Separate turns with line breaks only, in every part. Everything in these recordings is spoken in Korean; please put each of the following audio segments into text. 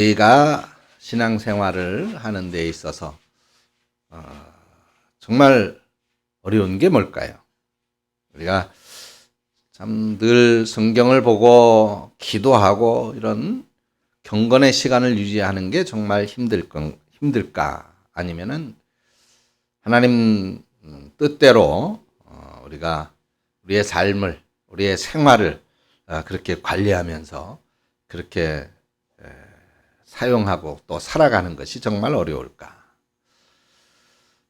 저희가 신앙생활을 하는 데 있어서 정말 어려운 게 뭘까요? 우리가 참 늘 성경을 보고 기도하고 이런 경건의 시간을 유지하는 게 정말 힘들까? 아니면은 하나님 뜻대로 우리가 우리의 삶을, 우리의 생활을 그렇게 관리하면서 그렇게 사용하고 또 살아가는 것이 정말 어려울까?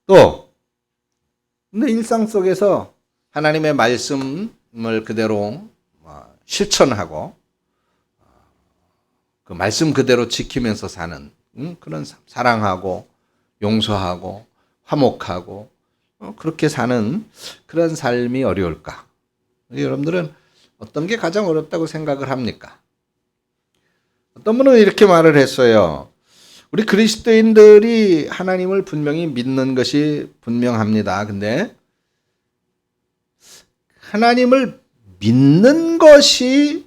또, 근데 일상 속에서 하나님의 말씀을 그대로 실천하고 그 말씀 그대로 지키면서 사는 그런 사랑하고 용서하고 화목하고 그렇게 사는 그런 삶이 어려울까? 여러분들은 어떤 게 가장 어렵다고 생각을 합니까? 어떤 분은 이렇게 말을 했어요. 우리 그리스도인들이 하나님을 분명히 믿는 것이 분명합니다. 근데 하나님을 믿는 것이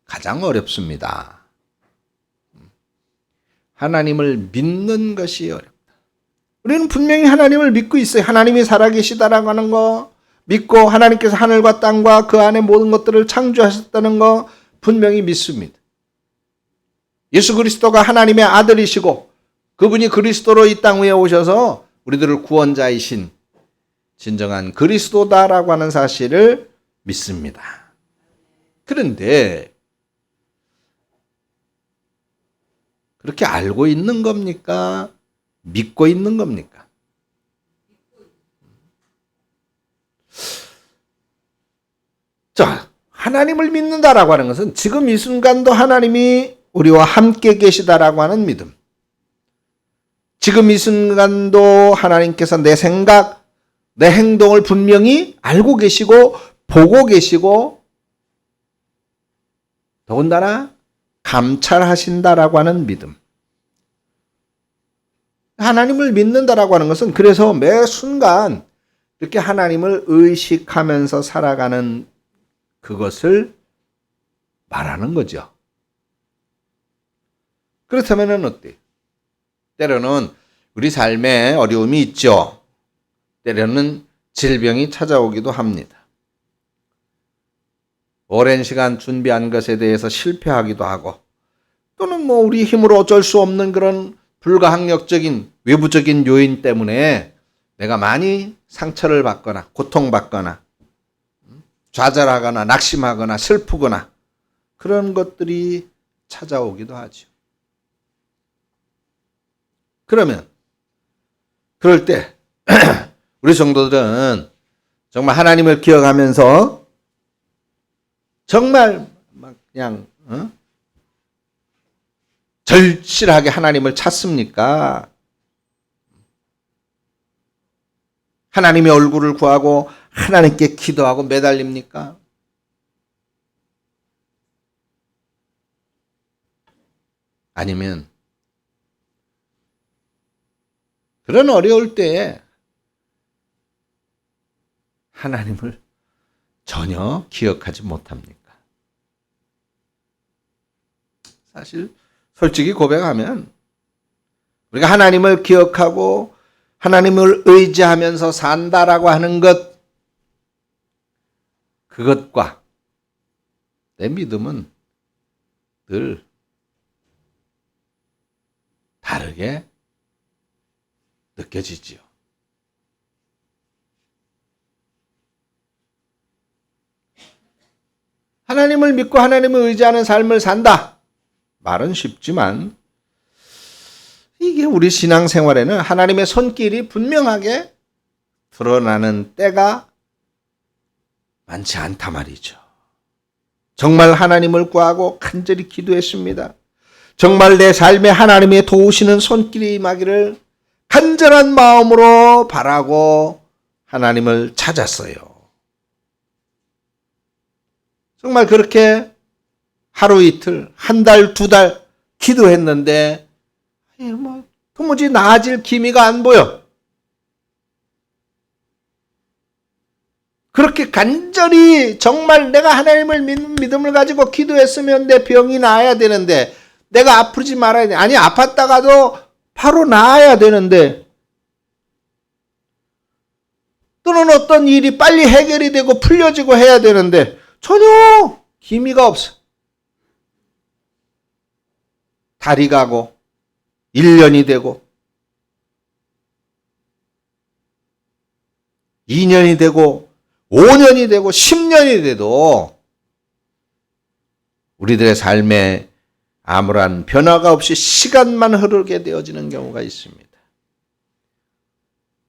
가장 어렵습니다. 하나님을 믿는 것이 어렵다. 우리는 분명히 하나님을 믿고 있어요. 하나님이 살아계시다라고 하는 거 믿고 하나님께서 하늘과 땅과 그 안에 모든 것들을 창조하셨다는 거 분명히 믿습니다. 예수 그리스도가 하나님의 아들이시고 그분이 그리스도로 이 땅 위에 오셔서 우리들을 구원자이신 진정한 그리스도다라고 하는 사실을 믿습니다. 그런데 그렇게 알고 있는 겁니까? 믿고 있는 겁니까? 자, 하나님을 믿는다라고 하는 것은 지금 이 순간도 하나님이 우리와 함께 계시다라고 하는 믿음. 지금 이 순간도 하나님께서 내 생각, 내 행동을 분명히 알고 계시고 보고 계시고 더군다나 감찰하신다라고 하는 믿음. 하나님을 믿는다라고 하는 것은 그래서 매 순간 이렇게 하나님을 의식하면서 살아가는 그것을 말하는 거죠. 그렇다면 어때? 때로는 우리 삶에 어려움이 있죠. 때로는 질병이 찾아오기도 합니다. 오랜 시간 준비한 것에 대해서 실패하기도 하고 또는 우리 힘으로 어쩔 수 없는 그런 불가항력적인 외부적인 요인 때문에 내가 많이 상처를 받거나 고통받거나 좌절하거나 낙심하거나 슬프거나 그런 것들이 찾아오기도 하죠. 그럴 때 우리 성도들은 정말 하나님을 기억하면서 정말 그냥 절실하게 하나님을 찾습니까? 하나님의 얼굴을 구하고 하나님께 기도하고 매달립니까? 아니면 그런 어려울 때에 하나님을 전혀 기억하지 못합니까? 사실 솔직히 고백하면 우리가 하나님을 기억하고 하나님을 의지하면서 산다라고 하는 것, 그것과 내 믿음은 늘 다르게 느껴지지요. 하나님을 믿고 하나님을 의지하는 삶을 산다. 말은 쉽지만 이게 우리 신앙생활에는 하나님의 손길이 분명하게 드러나는 때가 많지 않단 말이죠. 정말 하나님을 구하고 간절히 기도했습니다. 정말 내 삶에 하나님의 도우시는 손길이 임하기를 간절한 마음으로 바라고 하나님을 찾았어요. 정말 그렇게 하루 이틀, 한 달, 두 달 기도했는데 도무지 나아질 기미가 안 보여. 그렇게 간절히 정말 내가 하나님을 믿는 믿음을 가지고 기도했으면 내 병이 나아야 되는데 내가 아프지 말아야 돼. 아니, 아팠다가도 바로 나아야 되는데, 또는 어떤 일이 빨리 해결이 되고 풀려지고 해야 되는데 전혀 기미가 없어. 달이 가고 1년이 되고 2년이 되고 5년이 되고 10년이 돼도 우리들의 삶에 아무런 변화가 없이 시간만 흐르게 되어지는 경우가 있습니다.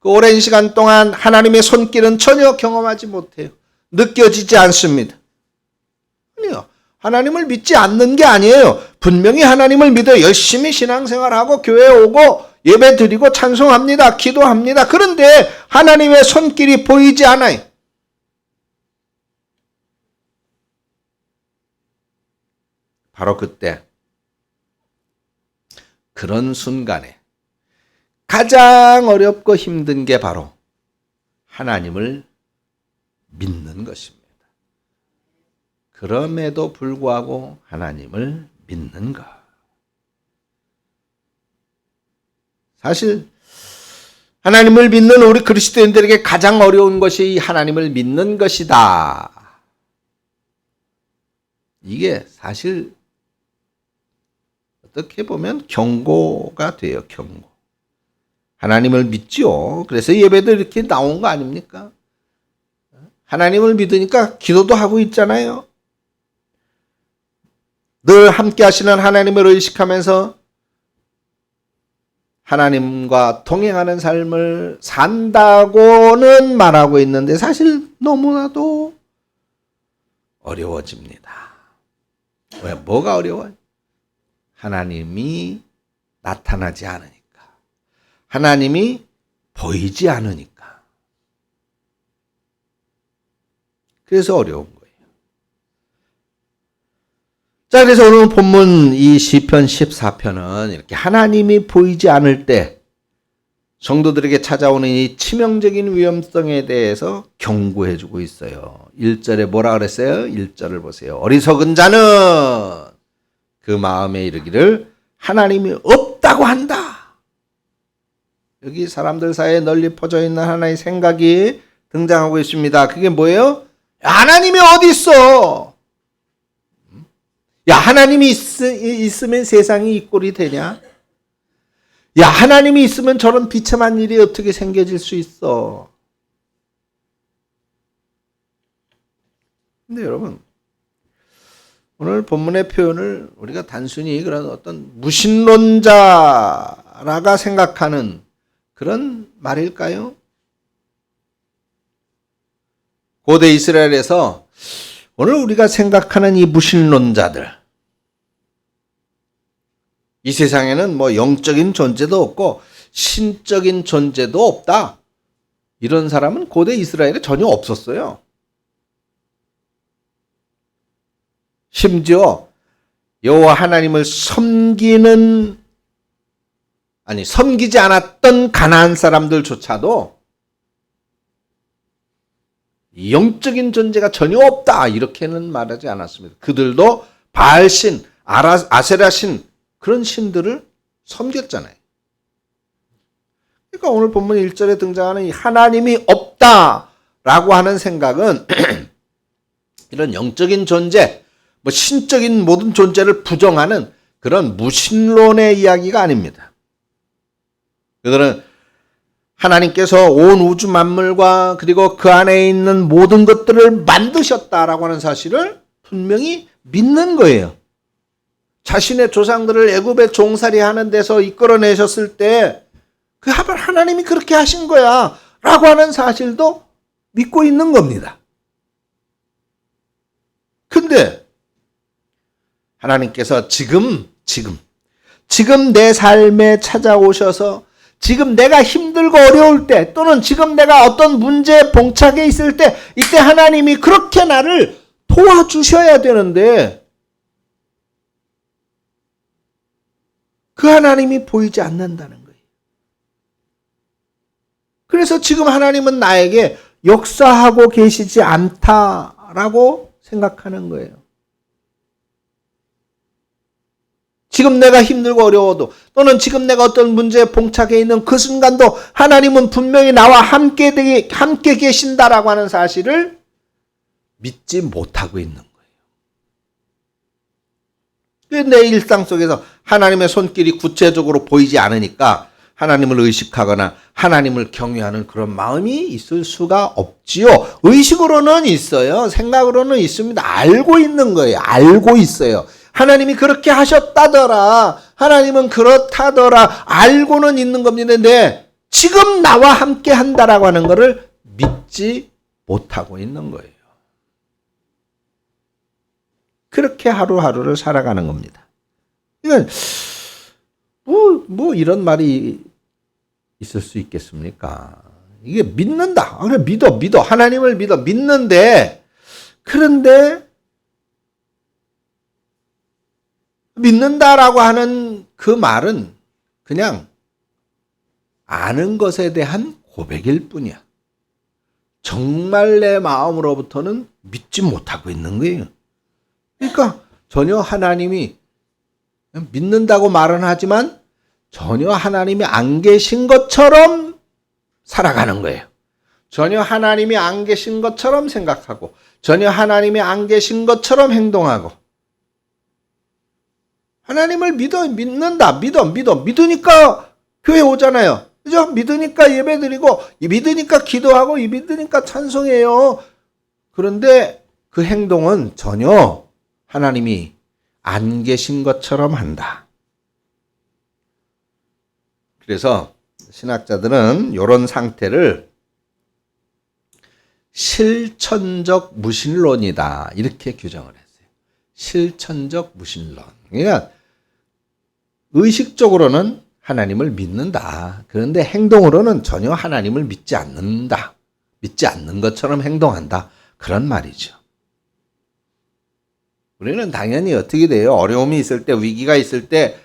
그 오랜 시간 동안 하나님의 손길은 전혀 경험하지 못해요. 느껴지지 않습니다. 아니요. 하나님을 믿지 않는 게 아니에요. 분명히 하나님을 믿어 열심히 신앙생활하고 교회에 오고 예배 드리고 찬송합니다. 기도합니다. 그런데 하나님의 손길이 보이지 않아요. 바로 그때, 그런 순간에 가장 어렵고 힘든 게 바로 하나님을 믿는 것입니다. 그럼에도 불구하고 하나님을 믿는 것. 사실 하나님을 믿는 우리 그리스도인들에게 가장 어려운 것이 하나님을 믿는 것이다. 이게 사실 어떻게 보면 경고가 돼요. 경고. 하나님을 믿지요. 그래서 예배도 이렇게 나온 거 아닙니까? 하나님을 믿으니까 기도도 하고 있잖아요. 늘 함께 하시는 하나님을 의식하면서 하나님과 동행하는 삶을 산다고는 말하고 있는데 사실 너무나도 어려워집니다. 왜? 뭐가 어려워요? 하나님이 나타나지 않으니까. 하나님이 보이지 않으니까. 그래서 어려운 거예요. 자, 그래서 오늘 본문 이 시편 14편은 이렇게 하나님이 보이지 않을 때 성도들에게 찾아오는 이 치명적인 위험성에 대해서 경고해 주고 있어요. 1절에 뭐라 그랬어요? 1절을 보세요. 어리석은 자는 그 마음에 이르기를 하나님이 없다고 한다. 여기 사람들 사이에 널리 퍼져 있는 하나의 생각이 등장하고 있습니다. 그게 뭐예요? 하나님이 어디 있어? 야, 하나님이 있으면 세상이 이 꼴이 되냐? 야, 하나님이 있으면 저런 비참한 일이 어떻게 생겨질 수 있어? 근데 여러분, 오늘 본문의 표현을 우리가 단순히 그런 어떤 무신론자라가 생각하는 그런 말일까요? 고대 이스라엘에서 오늘 우리가 생각하는 이 무신론자들, 이 세상에는 뭐 영적인 존재도 없고 신적인 존재도 없다. 이런 사람은 고대 이스라엘에 전혀 없었어요. 심지어 여호와 하나님을 섬기지 않았던 가나안 사람들조차도 영적인 존재가 전혀 없다 이렇게는 말하지 않았습니다. 그들도 바알신, 아세라신 그런 신들을 섬겼잖아요. 그러니까 오늘 본문 1절에 등장하는 이 하나님이 없다라고 하는 생각은 이런 영적인 존재, 뭐 신적인 모든 존재를 부정하는 그런 무신론의 이야기가 아닙니다. 그들은 하나님께서 온 우주 만물과 그리고 그 안에 있는 모든 것들을 만드셨다라고 하는 사실을 분명히 믿는 거예요. 자신의 조상들을 애굽에 종살이 하는 데서 이끌어내셨을 때 그 하나님이 그렇게 하신 거야 라고 하는 사실도 믿고 있는 겁니다. 근데 하나님께서 지금 내 삶에 찾아오셔서 지금 내가 힘들고 어려울 때 또는 지금 내가 어떤 문제에 봉착해 있을 때 이때 하나님이 그렇게 나를 도와주셔야 되는데 그 하나님이 보이지 않는다는 거예요. 그래서 지금 하나님은 나에게 역사하고 계시지 않다라고 생각하는 거예요. 지금 내가 힘들고 어려워도 또는 지금 내가 어떤 문제에 봉착해 있는 그 순간도 하나님은 분명히 나와 함께 계신다라고 하는 사실을 믿지 못하고 있는 거예요. 내 일상 속에서 하나님의 손길이 구체적으로 보이지 않으니까 하나님을 의식하거나 하나님을 경외하는 그런 마음이 있을 수가 없지요. 의식으로는 있어요. 생각으로는 있습니다. 알고 있는 거예요. 알고 있어요. 하나님이 그렇게 하셨다더라. 하나님은 그렇다더라. 알고는 있는 겁니다. 근데 지금 나와 함께 한다라고 하는 것을 믿지 못하고 있는 거예요. 그렇게 하루하루를 살아가는 겁니다. 이건 뭐 이런 말이 있을 수 있겠습니까? 이게 믿는다. 그래 믿어. 하나님을 믿는데 그런데 믿는다라고 하는 그 말은 그냥 아는 것에 대한 고백일 뿐이야. 정말 내 마음으로부터는 믿지 못하고 있는 거예요. 그러니까 전혀 하나님이 믿는다고 말은 하지만 전혀 하나님이 안 계신 것처럼 살아가는 거예요. 전혀 하나님이 안 계신 것처럼 생각하고 전혀 하나님이 안 계신 것처럼 행동하고 하나님을 믿으니까 교회 오잖아요. 그죠? 믿으니까 예배드리고 믿으니까 기도하고 믿으니까 찬송해요. 그런데 그 행동은 전혀 하나님이 안 계신 것처럼 한다. 그래서 신학자들은 이런 상태를 실천적 무신론이다 이렇게 규정을 했어요. 실천적 무신론. 그러니까 의식적으로는 하나님을 믿는다. 그런데 행동으로는 전혀 하나님을 믿지 않는다. 믿지 않는 것처럼 행동한다. 그런 말이죠. 우리는 당연히 어떻게 돼요? 어려움이 있을 때, 위기가 있을 때,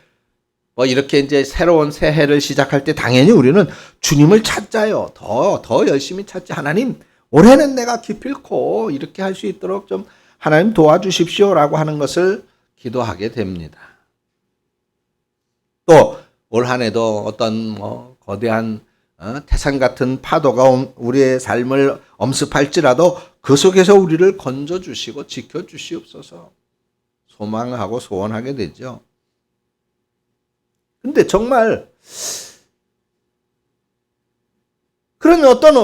이렇게 이제 새로운 새해를 시작할 때 당연히 우리는 주님을 찾자요. 더 열심히 찾지. 하나님, 올해는 내가 기필코 이렇게 할 수 있도록 좀 하나님 도와주십시오라고 하는 것을 기도하게 됩니다. 또 올 한 해도 어떤 거대한 태산 같은 파도가 우리의 삶을 엄습할지라도 그 속에서 우리를 건져주시고 지켜주시옵소서 소망하고 소원하게 되죠. 근데 정말 그런 어떤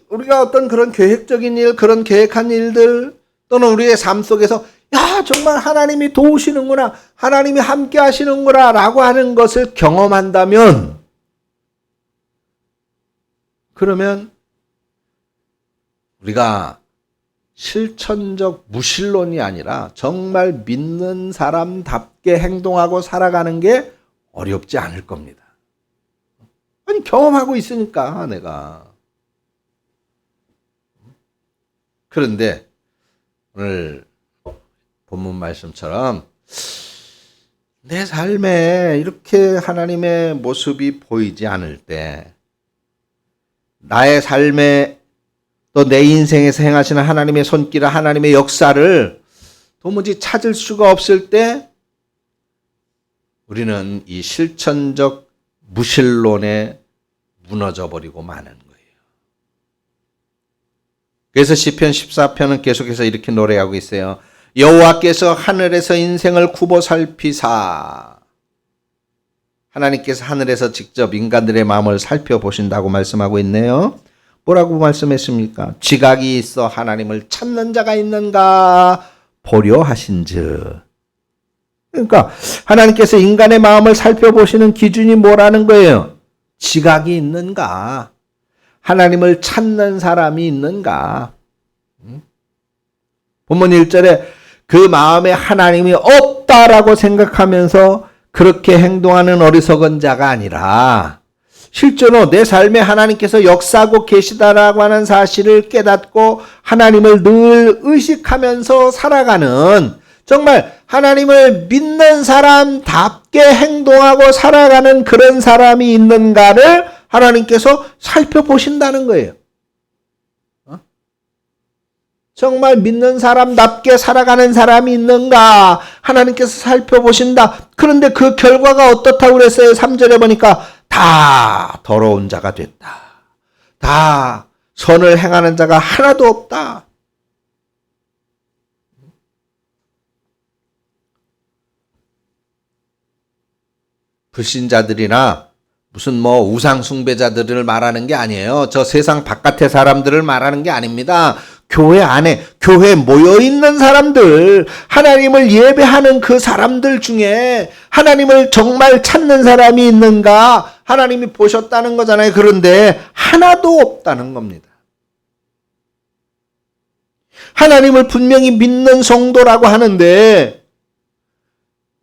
우리가 어떤 그런 계획적인 일, 그런 계획한 일들 또는 우리의 삶 속에서 야 정말 하나님이 도우시는구나, 하나님이 함께 하시는구나 라고 하는 것을 경험한다면 그러면 우리가 실천적 무신론이 아니라 정말 믿는 사람답게 행동하고 살아가는 게 어렵지 않을 겁니다. 아니 경험하고 있으니까 내가. 그런데 오늘 본문 말씀처럼 내 삶에 이렇게 하나님의 모습이 보이지 않을 때 나의 삶에 또 내 인생에서 행하시는 하나님의 손길을 하나님의 역사를 도무지 찾을 수가 없을 때 우리는 이 실천적 무신론에 무너져 버리고 마는 거예요. 그래서 시편 14편은 계속해서 이렇게 노래하고 있어요. 여호와께서 하늘에서 인생을 굽어 살피사. 하나님께서 하늘에서 직접 인간들의 마음을 살펴보신다고 말씀하고 있네요. 뭐라고 말씀했습니까? 지각이 있어 하나님을 찾는 자가 있는가 보려 하신즉. 그러니까 하나님께서 인간의 마음을 살펴보시는 기준이 뭐라는 거예요? 지각이 있는가? 하나님을 찾는 사람이 있는가? 본문 1절에 그 마음에 하나님이 없다라고 생각하면서 그렇게 행동하는 어리석은 자가 아니라 실제로 내 삶에 하나님께서 역사하고 계시다라고 하는 사실을 깨닫고 하나님을 늘 의식하면서 살아가는 정말 하나님을 믿는 사람답게 행동하고 살아가는 그런 사람이 있는가를 하나님께서 살펴보신다는 거예요. 정말 믿는 사람답게 살아가는 사람이 있는가? 하나님께서 살펴보신다. 그런데 그 결과가 어떻다고 그랬어요? 3절에 보니까 다 더러운 자가 됐다. 다 선을 행하는 자가 하나도 없다. 불신자들이나 무슨 우상 숭배자들을 말하는 게 아니에요. 저 세상 바깥의 사람들을 말하는 게 아닙니다. 교회 안에, 교회에 모여있는 사람들, 하나님을 예배하는 그 사람들 중에 하나님을 정말 찾는 사람이 있는가? 하나님이 보셨다는 거잖아요. 그런데 하나도 없다는 겁니다. 하나님을 분명히 믿는 성도라고 하는데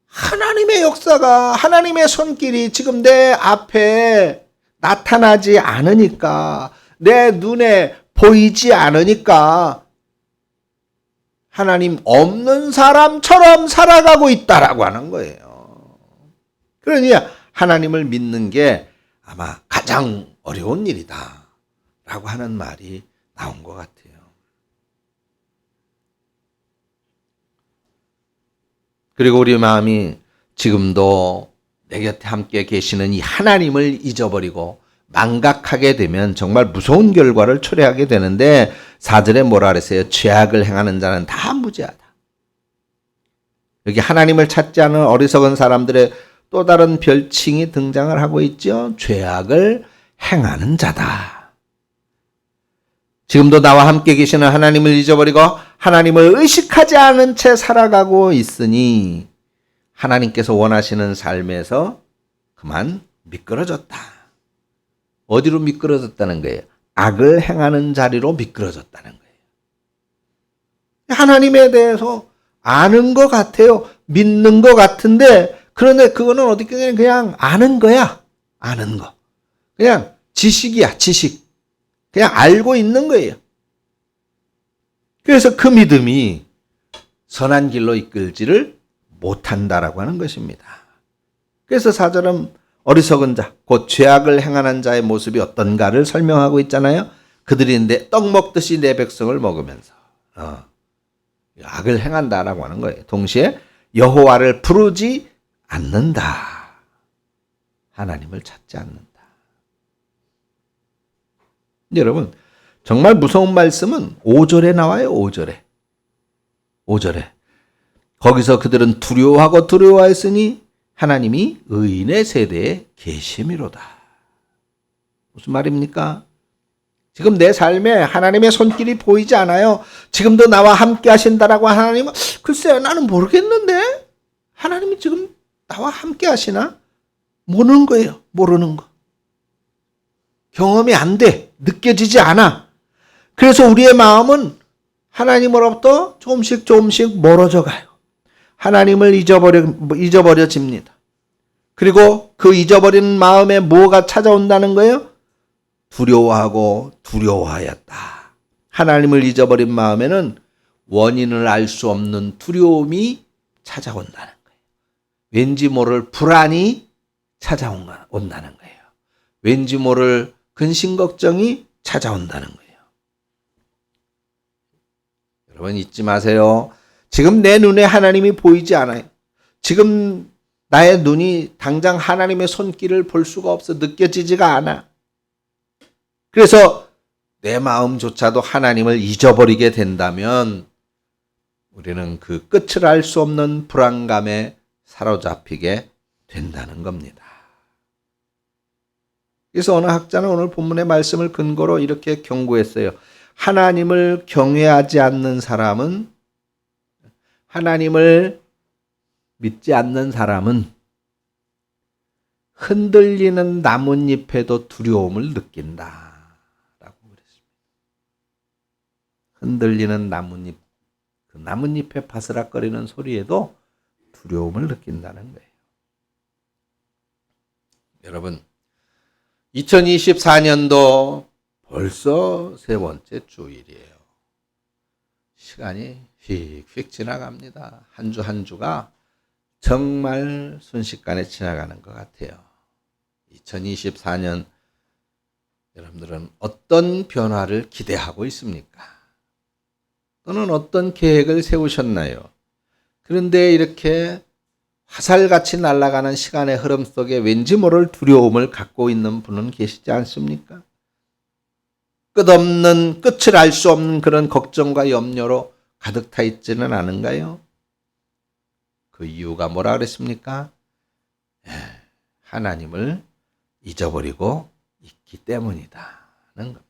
하나님의 역사가, 하나님의 손길이 지금 내 앞에 나타나지 않으니까, 내 눈에 보이지 않으니까 하나님 없는 사람처럼 살아가고 있다라고 하는 거예요. 그러니 하나님을 믿는 게 아마 가장 어려운 일이다 라고 하는 말이 나온 것 같아요. 그리고 우리 마음이 지금도 내 곁에 함께 계시는 이 하나님을 잊어버리고 망각하게 되면 정말 무서운 결과를 초래하게 되는데 4절에 뭐라 그랬어요? 죄악을 행하는 자는 다 무죄하다. 여기 하나님을 찾지 않은 어리석은 사람들의 또 다른 별칭이 등장을 하고 있죠. 죄악을 행하는 자다. 지금도 나와 함께 계시는 하나님을 잊어버리고 하나님을 의식하지 않은 채 살아가고 있으니 하나님께서 원하시는 삶에서 그만 미끄러졌다. 어디로 미끄러졌다는 거예요? 악을 행하는 자리로 미끄러졌다는 거예요. 하나님에 대해서 아는 것 같아요. 믿는 것 같은데 그런데 그거는 어떻게 그냥 아는 거야. 아는 거. 그냥 지식이야. 지식. 그냥 알고 있는 거예요. 그래서 그 믿음이 선한 길로 이끌지를 못한다라고 하는 것입니다. 그래서 4절은 어리석은 자, 곧 죄악을 행하는 자의 모습이 어떤가를 설명하고 있잖아요. 그들인데 떡 먹듯이 내 백성을 먹으면서 악을 행한다라고 하는 거예요. 동시에 여호와를 부르지 않는다. 하나님을 찾지 않는다. 여러분, 정말 무서운 말씀은 5절에 나와요. 5절에. 거기서 그들은 두려워하고 두려워했으니 하나님이 의인의 세대에 계심이로다. 무슨 말입니까? 지금 내 삶에 하나님의 손길이 보이지 않아요. 지금도 나와 함께 하신다라고 하나님은 글쎄요, 나는 모르겠는데 하나님이 지금 나와 함께 하시나? 모르는 거예요. 모르는 거. 경험이 안 돼. 느껴지지 않아. 그래서 우리의 마음은 하나님으로부터 조금씩 멀어져 가요. 하나님을 잊어버려집니다. 그리고 그 잊어버린 마음에 뭐가 찾아온다는 거예요? 두려워하고 두려워하였다. 하나님을 잊어버린 마음에는 원인을 알 수 없는 두려움이 찾아온다는 거예요. 왠지 모를 불안이 찾아온다는 거예요. 왠지 모를 근심 걱정이 찾아온다는 거예요. 여러분 잊지 마세요. 지금 내 눈에 하나님이 보이지 않아요. 지금 나의 눈이 당장 하나님의 손길을 볼 수가 없어. 느껴지지가 않아. 그래서 내 마음조차도 하나님을 잊어버리게 된다면 우리는 그 끝을 알 수 없는 불안감에 사로잡히게 된다는 겁니다. 그래서 어느 학자는 오늘 본문의 말씀을 근거로 이렇게 경고했어요. 하나님을 경외하지 않는 사람은, 하나님을 믿지 않는 사람은 흔들리는 나뭇잎에도 두려움을 느낀다. 라고 그랬습니다. 흔들리는 나뭇잎, 그 나뭇잎에 바스락거리는 소리에도 두려움을 느낀다는 거예요. 여러분, 2024년도 벌써 세 번째 주일이에요. 시간이 휙휙 지나갑니다. 한 주 한 주가 정말 순식간에 지나가는 것 같아요. 2024년 여러분들은 어떤 변화를 기대하고 있습니까? 또는 어떤 계획을 세우셨나요? 그런데 이렇게 화살같이 날아가는 시간의 흐름 속에 왠지 모를 두려움을 갖고 있는 분은 계시지 않습니까? 끝없는, 끝을 알 수 없는 그런 걱정과 염려로 가득 타 있지는 않은가요? 그 이유가 뭐라 그랬습니까? 하나님을 잊어버리고 있기 때문이다는 겁니다.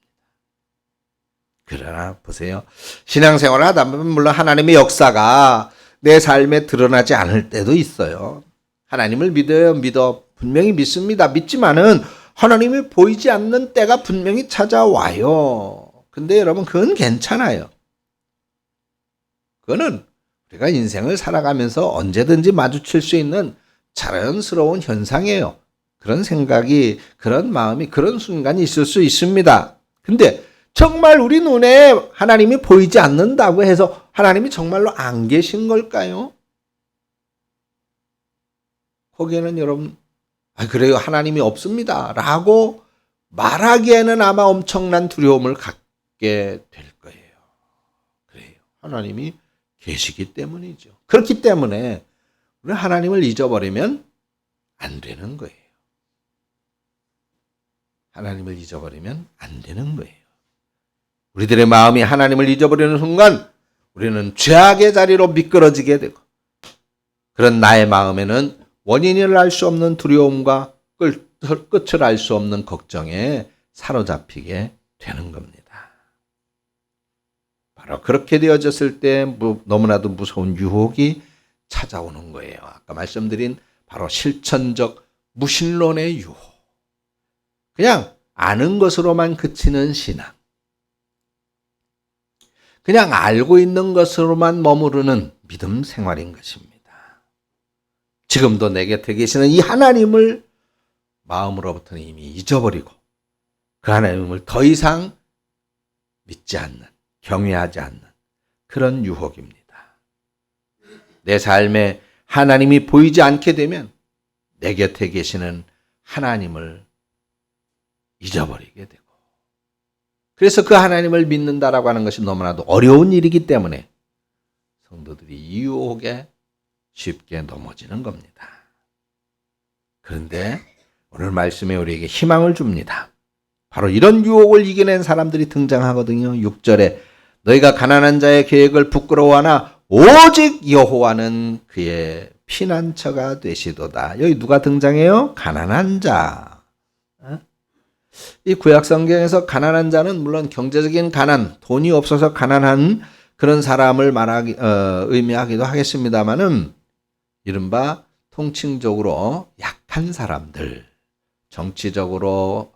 그러나 보세요. 신앙생활을 하다 보면 물론 하나님의 역사가 내 삶에 드러나지 않을 때도 있어요. 하나님을 믿어. 분명히 믿습니다. 믿지만은 하나님이 보이지 않는 때가 분명히 찾아와요. 근데 여러분, 그건 괜찮아요. 그거는 우리가 인생을 살아가면서 언제든지 마주칠 수 있는 자연스러운 현상이에요. 그런 생각이, 그런 마음이, 그런 순간이 있을 수 있습니다. 근데 정말 우리 눈에 하나님이 보이지 않는다고 해서 하나님이 정말로 안 계신 걸까요? 거기에는 여러분, 그래요, 하나님이 없습니다 라고 말하기에는 아마 엄청난 두려움을 갖게 될 거예요. 그래요, 하나님이 계시기 때문이죠. 그렇기 때문에 우리 하나님을 잊어버리면 안 되는 거예요. 하나님을 잊어버리면 안 되는 거예요. 우리들의 마음이 하나님을 잊어버리는 순간 우리는 죄악의 자리로 미끄러지게 되고, 그런 나의 마음에는 원인을 알 수 없는 두려움과 끝을 알 수 없는 걱정에 사로잡히게 되는 겁니다. 바로 그렇게 되어졌을 때 너무나도 무서운 유혹이 찾아오는 거예요. 아까 말씀드린 바로 실천적 무신론의 유혹. 그냥 아는 것으로만 그치는 신앙. 그냥 알고 있는 것으로만 머무르는 믿음 생활인 것입니다. 지금도 내 곁에 계시는 이 하나님을 마음으로부터는 이미 잊어버리고 그 하나님을 더 이상 믿지 않는, 경외하지 않는 그런 유혹입니다. 내 삶에 하나님이 보이지 않게 되면 내 곁에 계시는 하나님을 잊어버리게 되고, 그래서 그 하나님을 믿는다라고 하는 것이 너무나도 어려운 일이기 때문에 성도들이 이 유혹에 쉽게 넘어지는 겁니다. 그런데 오늘 말씀에 우리에게 희망을 줍니다. 바로 이런 유혹을 이겨낸 사람들이 등장하거든요. 6절에 너희가 가난한 자의 계획을 부끄러워하나 오직 여호와는 그의 피난처가 되시도다. 여기 누가 등장해요? 가난한 자. 이 구약 성경에서 가난한 자는 물론 경제적인 가난, 돈이 없어서 가난한 그런 사람을 의미하기도 하겠습니다만은 이른바 통칭적으로 약한 사람들, 정치적으로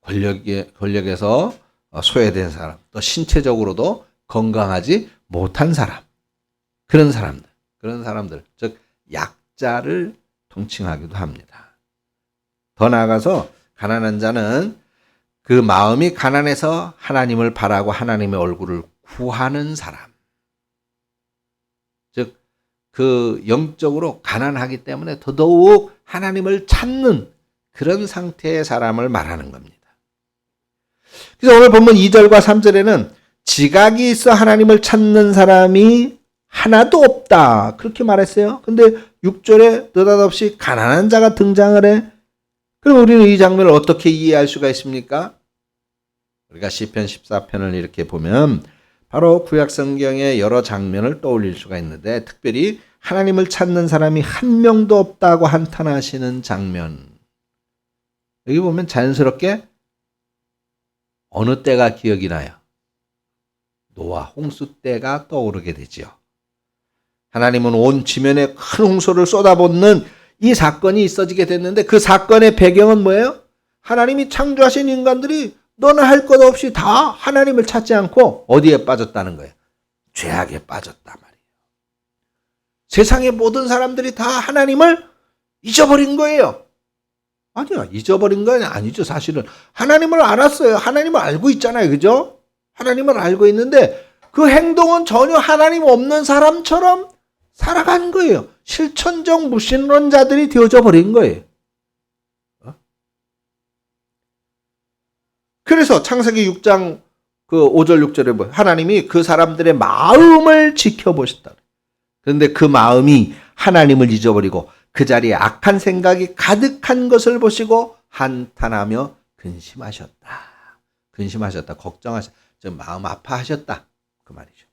권력에서 소외된 사람, 또 신체적으로도 건강하지 못한 사람, 그런 사람들, 즉 약자를 통칭하기도 합니다. 더 나아가서 가난한 자는 그 마음이 가난해서 하나님을 바라고 하나님의 얼굴을 구하는 사람, 즉 그 영적으로 가난하기 때문에 더더욱 하나님을 찾는 그런 상태의 사람을 말하는 겁니다. 그래서 오늘 본문 2절과 3절에는 지각이 있어 하나님을 찾는 사람이 하나도 없다, 그렇게 말했어요. 근데 6절에 느닷없이 가난한 자가 등장을 해. 그럼 우리는 이 장면을 어떻게 이해할 수가 있습니까? 우리가 시편 14편을 이렇게 보면 바로 구약 성경의 여러 장면을 떠올릴 수가 있는데, 특별히 하나님을 찾는 사람이 한 명도 없다고 한탄하시는 장면, 여기 보면 자연스럽게 어느 때가 기억이 나요? 노아 홍수 때가 떠오르게 되죠. 하나님은 온 지면에 큰 홍수를 쏟아붓는 이 사건이 있어지게 됐는데, 그 사건의 배경은 뭐예요? 하나님이 창조하신 인간들이 너는 할 것 없이 다 하나님을 찾지 않고 어디에 빠졌다는 거예요? 죄악에 빠졌단 말이에요. 세상의 모든 사람들이 다 하나님을 잊어버린 거예요. 아니요, 잊어버린 건 아니죠. 사실은 하나님을 알았어요. 하나님을 알고 있잖아요. 그죠? 하나님을 알고 있는데 그 행동은 전혀 하나님 없는 사람처럼 살아간 거예요. 실천적 무신론자들이 되어져 버린 거예요. 그래서 창세기 6장 그 5절 6절에 뭐 하나님이 그 사람들의 마음을 지켜보셨다. 그런데 그 마음이 하나님을 잊어버리고 그 자리에 악한 생각이 가득한 것을 보시고 한탄하며 근심하셨다. 걱정하셨다. 좀 마음 아파하셨다. 그 말이죠.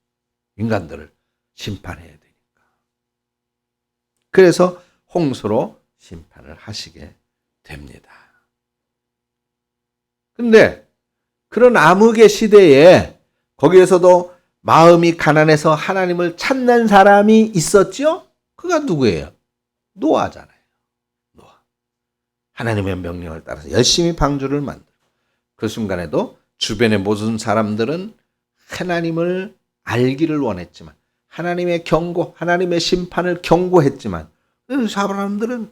인간들을 심판해야 되니까. 그래서 홍수로 심판을 하시게 됩니다. 근데 그런 암흑의 시대에 거기에서도 마음이 가난해서 하나님을 찾는 사람이 있었죠? 그가 누구예요? 노아잖아요. 노아. 하나님의 명령을 따라서 열심히 방주를 만들고 그 순간에도 주변의 모든 사람들은 하나님을 알기를 원했지만 하나님의 경고, 하나님의 심판을 경고했지만 그 사람들은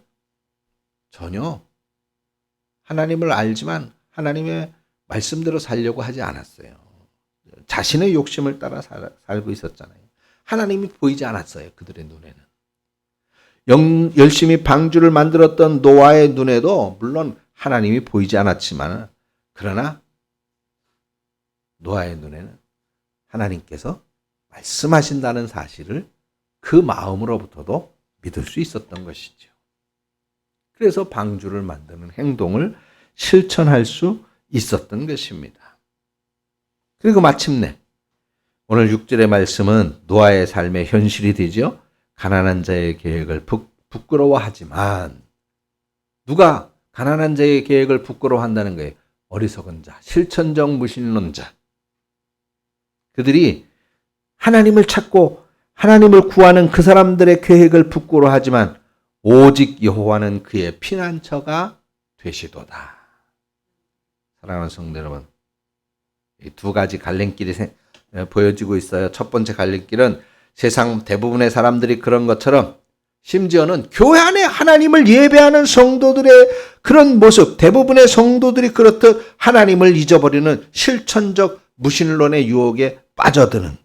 전혀 하나님을 알지만 하나님의 말씀대로 살려고 하지 않았어요. 자신의 욕심을 따라 살고 있었잖아요. 하나님이 보이지 않았어요. 그들의 눈에는. 열심히 방주를 만들었던 노아의 눈에도 물론 하나님이 보이지 않았지만 그러나 노아의 눈에는 하나님께서 말씀하신다는 사실을 그 마음으로부터도 믿을 수 있었던 것이죠. 그래서 방주를 만드는 행동을 실천할 수 있었던 것입니다. 그리고 마침내 오늘 6절의 말씀은 노아의 삶의 현실이 되죠. 가난한 자의 계획을 부끄러워하지만 누가 가난한 자의 계획을 부끄러워한다는 거예요? 어리석은 자, 실천적 무신론자. 그들이 하나님을 찾고 하나님을 구하는 그 사람들의 계획을 부끄러워하지만 오직 여호와는 그의 피난처가 되시도다. 사랑하는 성도 여러분, 이 두 가지 갈림길이 보여지고 있어요. 첫 번째 갈림길은 세상 대부분의 사람들이 그런 것처럼 심지어는 교회 안에 하나님을 예배하는 성도들의 그런 모습, 대부분의 성도들이 그렇듯 하나님을 잊어버리는 실천적 무신론의 유혹에 빠져드는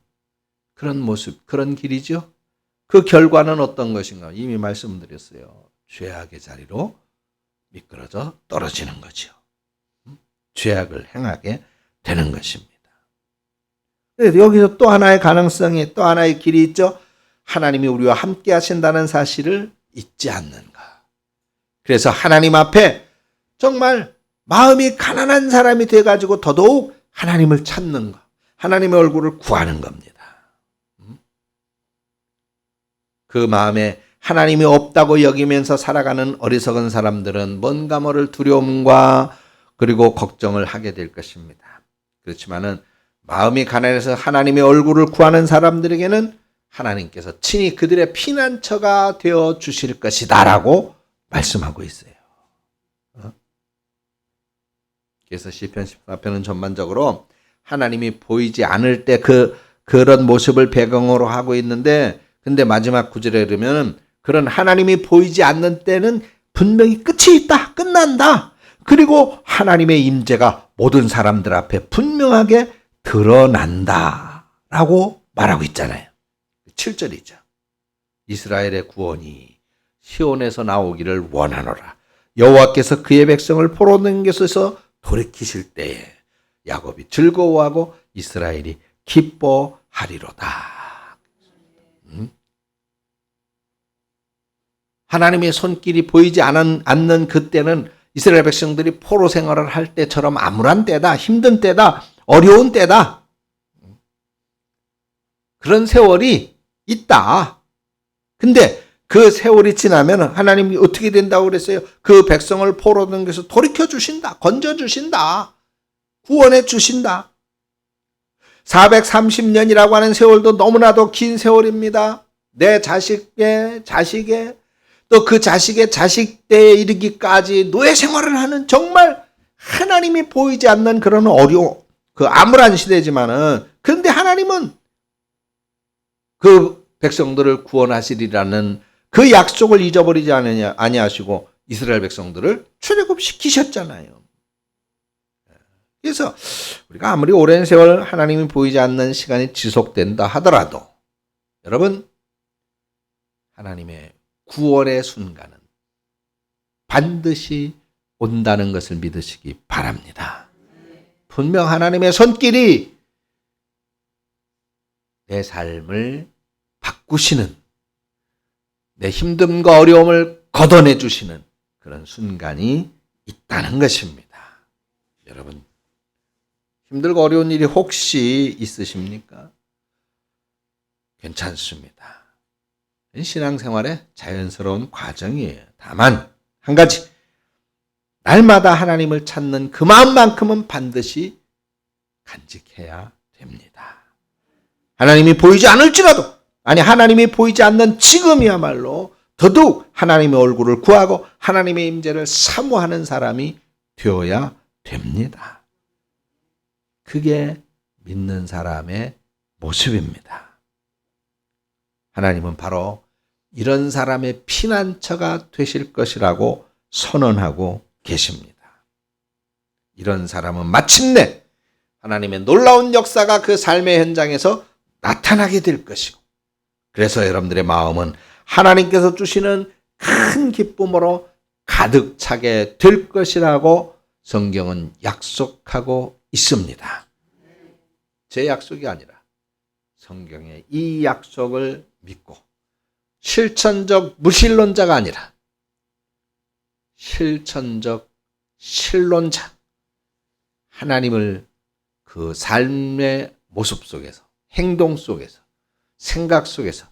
그런 모습, 그런 길이죠. 그 결과는 어떤 것인가? 이미 말씀드렸어요. 죄악의 자리로 미끄러져 떨어지는 거죠. 죄악을 행하게 되는 것입니다. 여기서 또 하나의 가능성이, 또 하나의 길이 있죠. 하나님이 우리와 함께 하신다는 사실을 잊지 않는가. 그래서 하나님 앞에 정말 마음이 가난한 사람이 돼가지고 더더욱 하나님을 찾는 것, 하나님의 얼굴을 구하는 겁니다. 그 마음에 하나님이 없다고 여기면서 살아가는 어리석은 사람들은 뭔가 모를 두려움과 그리고 걱정을 하게 될 것입니다. 그렇지만은 마음이 가난해서 하나님의 얼굴을 구하는 사람들에게는 하나님께서 친히 그들의 피난처가 되어 주실 것이다라고 말씀하고 있어요. 그래서 시편 14편은 전반적으로 하나님이 보이지 않을 때 그런 모습을 배경으로 하고 있는데, 근데 마지막 구절에 이르면 그런 하나님이 보이지 않는 때는 분명히 끝이 있다, 끝난다. 그리고 하나님의 임재가 모든 사람들 앞에 분명하게 드러난다라고 말하고 있잖아요. 7절이죠. 이스라엘의 구원이 시온에서 나오기를 원하노라. 여호와께서 그의 백성을 포로된 곳에서 돌이키실 때에 야곱이 즐거워하고 이스라엘이 기뻐하리로다. 하나님의 손길이 보이지 않는 그때는 이스라엘 백성들이 포로 생활을 할 때처럼 암울한 때다, 힘든 때다, 어려운 때다. 그런 세월이 있다. 근데 그 세월이 지나면 하나님이 어떻게 된다고 그랬어요? 그 백성을 포로된 곳에서 돌이켜 주신다, 건져 주신다, 구원해 주신다. 430년이라고 하는 세월도 너무나도 긴 세월입니다. 내 자식의 또 그 자식의 자식 때에 이르기까지 노예 생활을 하는 정말 하나님이 보이지 않는 그런 그 암울한 시대지만은, 그런데 하나님은 그 백성들을 구원하시리라는 그 약속을 잊어버리지 아니하시고 이스라엘 백성들을 출애굽시키셨잖아요. 그래서 우리가 아무리 오랜 세월 하나님이 보이지 않는 시간이 지속된다 하더라도 여러분, 하나님의 구원의 순간은 반드시 온다는 것을 믿으시기 바랍니다. 분명 하나님의 손길이 내 삶을 바꾸시는, 내 힘듦과 어려움을 걷어내 주시는 그런 순간이 있다는 것입니다. 여러분, 힘들고 어려운 일이 혹시 있으십니까? 괜찮습니다. 신앙생활의 자연스러운 과정이에요. 다만 한 가지, 날마다 하나님을 찾는 그 마음만큼은 반드시 간직해야 됩니다. 하나님이 보이지 않을지라도, 하나님이 보이지 않는 지금이야말로 더더욱 하나님의 얼굴을 구하고 하나님의 임재를 사모하는 사람이 되어야 됩니다. 그게 믿는 사람의 모습입니다. 하나님은 바로 이런 사람의 피난처가 되실 것이라고 선언하고 계십니다. 이런 사람은 마침내 하나님의 놀라운 역사가 그 삶의 현장에서 나타나게 될 것이고, 그래서 여러분들의 마음은 하나님께서 주시는 큰 기쁨으로 가득 차게 될 것이라고 성경은 약속하고 있습니다. 제 약속이 아니라 성경의 이 약속을 믿고 실천적 무신론자가 아니라 실천적 신론자, 하나님을 그 삶의 모습 속에서, 행동 속에서, 생각 속에서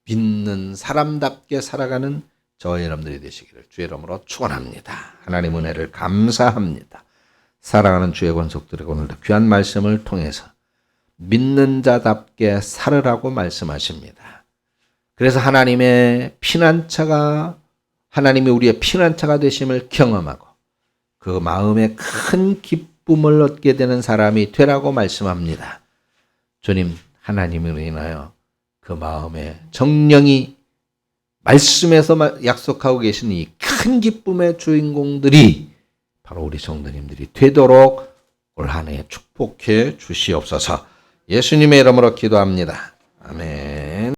믿는 사람답게 살아가는 저와 여러분들이 되시기를 주의 이름으로 축원합니다. 하나님 은혜를 감사합니다. 사랑하는 주의 권속들에게 오늘도 귀한 말씀을 통해서 믿는 자답게 살으라고 말씀하십니다. 그래서 하나님의 피난처가, 하나님이 우리의 피난처가 되심을 경험하고 그 마음에 큰 기쁨을 얻게 되는 사람이 되라고 말씀합니다. 주님, 하나님을 인하여 그 마음에 정령이 말씀에서 약속하고 계신 이 큰 기쁨의 주인공들이 바로 우리 성도님들이 되도록 올 한 해 축복해 주시옵소서. 예수님의 이름으로 기도합니다. 아멘.